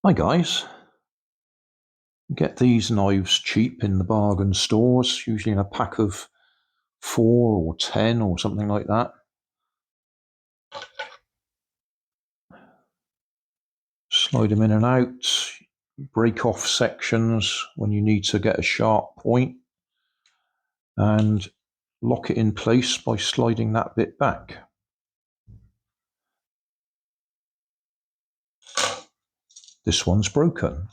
Hi guys, get these knives cheap in the bargain stores, usually in a pack of 4 or 10 or something like that. Slide them in and out, break off sections when you need to get a sharp point, and lock it in place by sliding that bit back. This one's broken.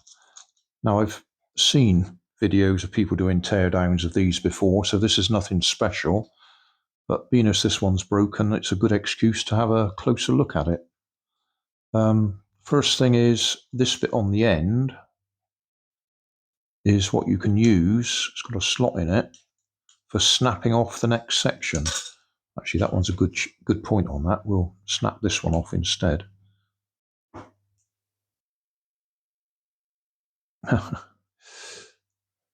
Now I've seen videos of people doing teardowns of these before, so this is nothing special, but being as this one's broken, it's a good excuse to have a closer look at it. First thing is, this bit on the end is what you can use. It's got a slot in it for snapping off the next section. Actually, that one's a good point on that. We'll snap this one off instead.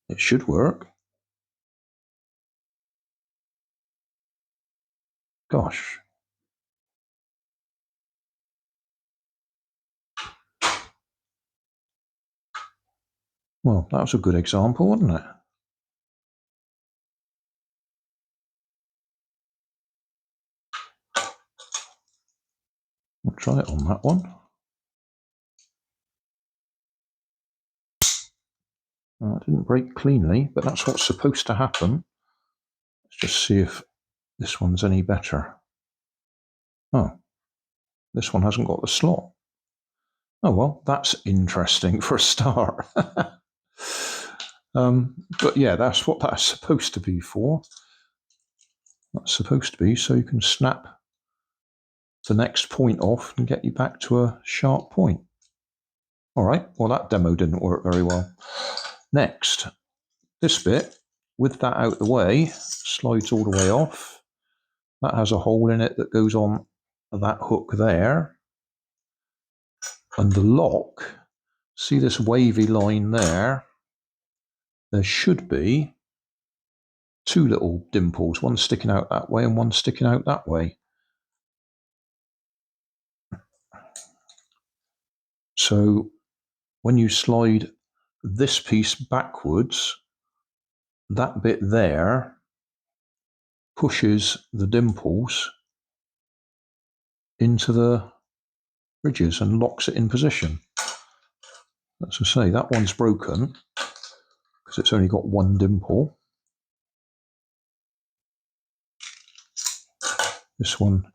It should work. Gosh. Well, that was a good example, wasn't it? We'll try it on that one. Well, it didn't break cleanly, but that's what's supposed to happen. Let's just see if this one's any better. Oh, this one hasn't got the slot. Oh, well, that's interesting for a start. But yeah, that's what that's supposed to be for. That's supposed to be so you can snap the next point off and get you back to a sharp point. All right, well, that demo didn't work very well. Next, this bit, with that out the way, slides all the way off. That has a hole in it that goes on that hook there. And the lock, see this wavy line there? There should be 2 little dimples, one sticking out that way and one sticking out that way. So when you slide this piece backwards, that bit there pushes the dimples into the ridges and locks it in position. As I say, that one's broken because it's only got one dimple. This one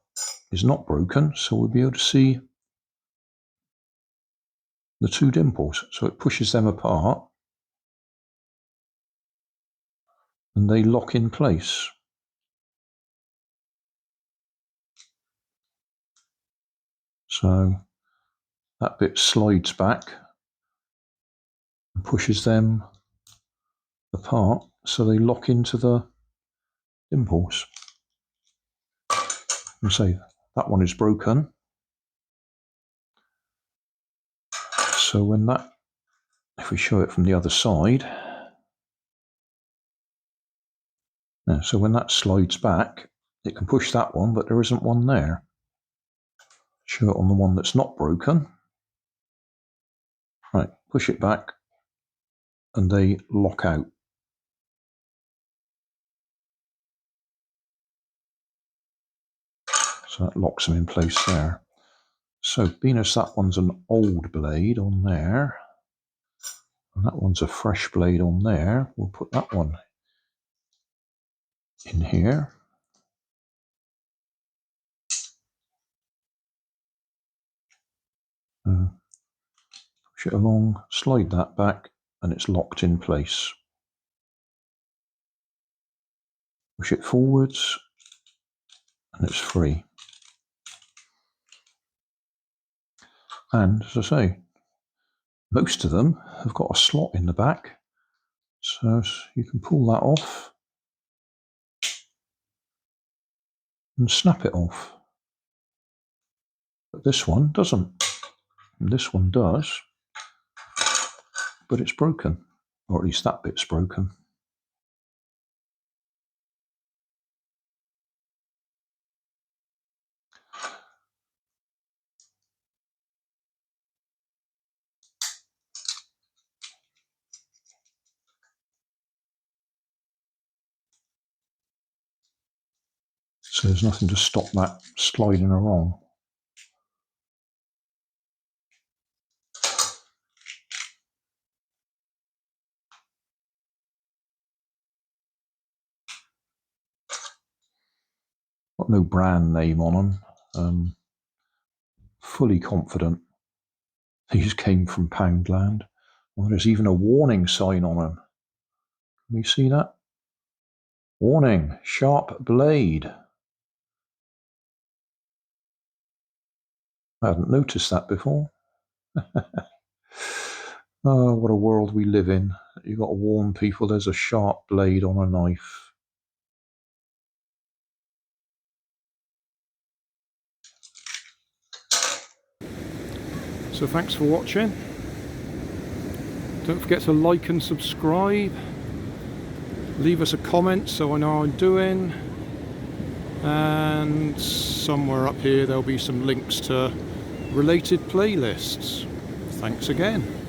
is not broken, so we'll be able to see the 2 dimples. So it pushes them apart and they lock in place. So that bit slides back and pushes them apart so they lock into the dimples. And say that one is broken. So when that, if we show it from the other side, so when that slides back, it can push that one, but there isn't one there. Show it on the one that's not broken. Right, push it back and they lock out. So that locks them in place there. So being as that one's an old blade on there, and that one's a fresh blade on there, we'll put that one in here. Push it along, slide that back, and it's locked in place. Push it forwards, and it's free. And as I say, most of them have got a slot in the back, so you can pull that off and snap it off. But this one doesn't. And this one does, but it's broken, or at least that bit's broken. So there's nothing to stop that sliding along. Got no brand name on them. Fully confident these came from Poundland. Well, there's even a warning sign on them. Can you see that? Warning, sharp blade. I hadn't noticed that before. Oh, what a world we live in. You've got to warn people there's a sharp blade on a knife. So thanks for watching. Don't forget to like and subscribe. Leave us a comment so I know how I'm doing. And somewhere up here there'll be some links to related playlists. Thanks again.